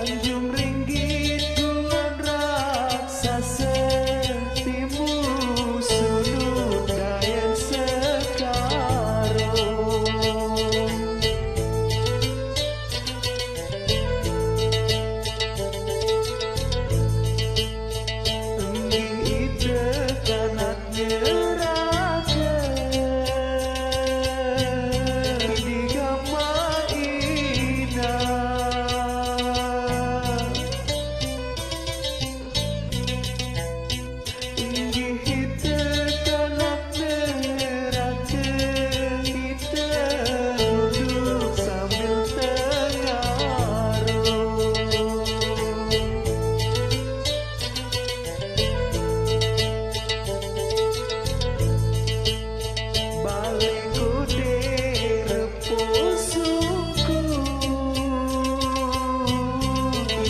Tanjung Ringgit Guan Raksasa Timu Suluk Dayan Sekarong Enggi ite kanatnya raja di gama ina Enggi ite kanatnya raja ite duduk sambil tengarung balik kude reposuku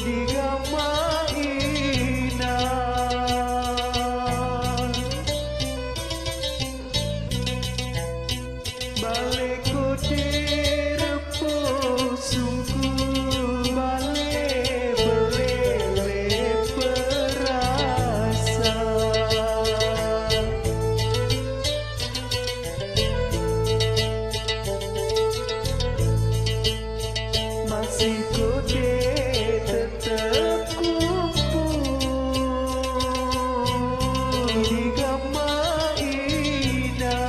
di gama ina balik kude reposuku balik belele perasa masih kude tetap kumpul di gama ina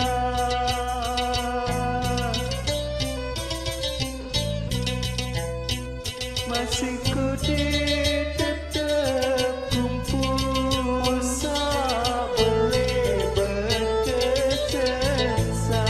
masih kude tetap kumpul sabele berkesensa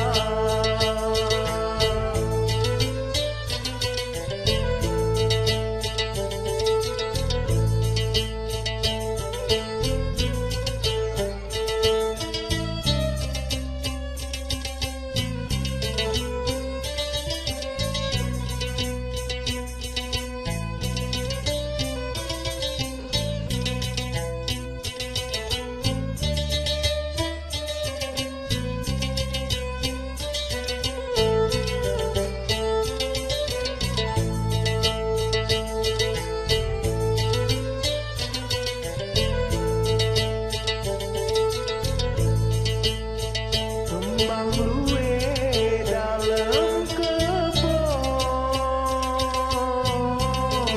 kembang luwe dalam kebon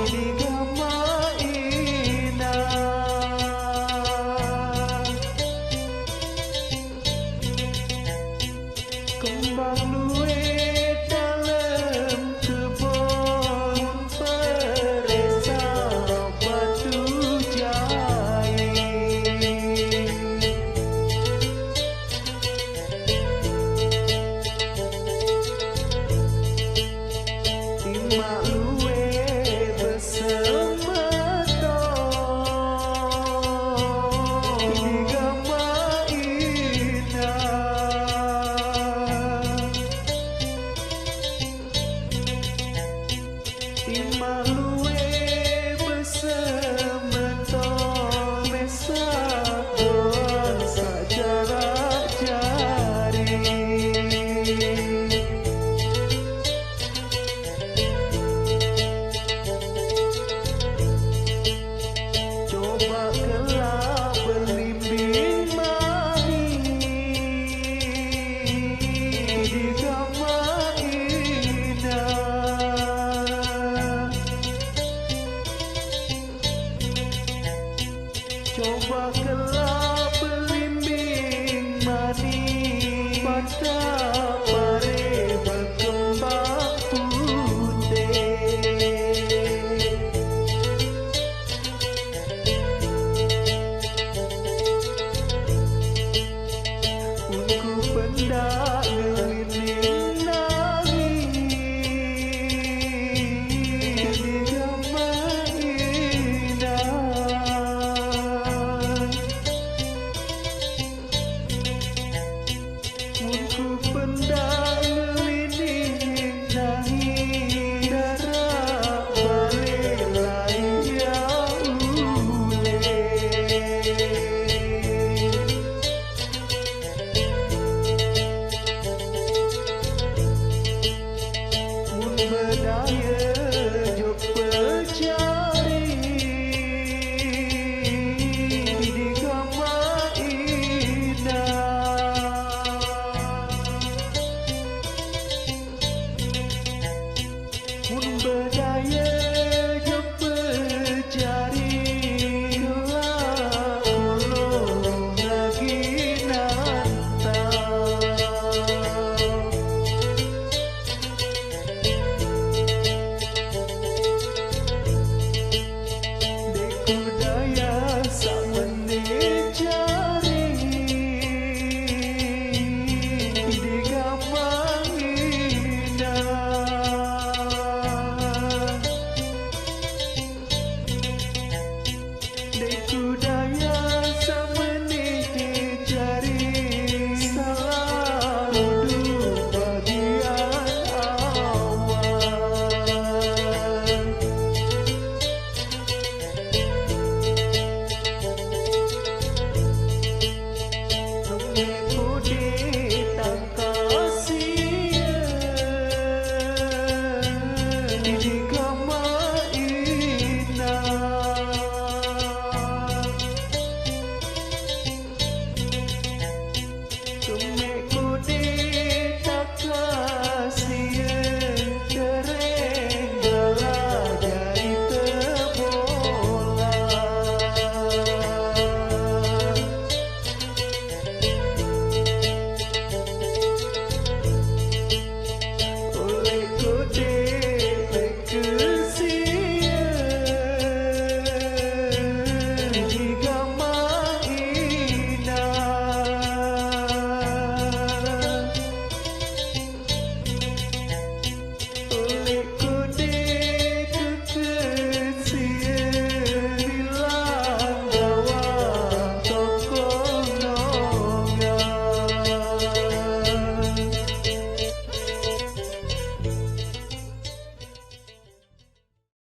di gama ina kembang luwe dalam kebon peresa batu jai mak luwe bersemeton di gama ina mak luwe bersemeton mesak doang sajarak jari coba kelak berlimbing manis di gama ina coba kelak berlimbing manis pada pare berkembang putih unku pendak ngelinding nangis di gama ina unku gelinding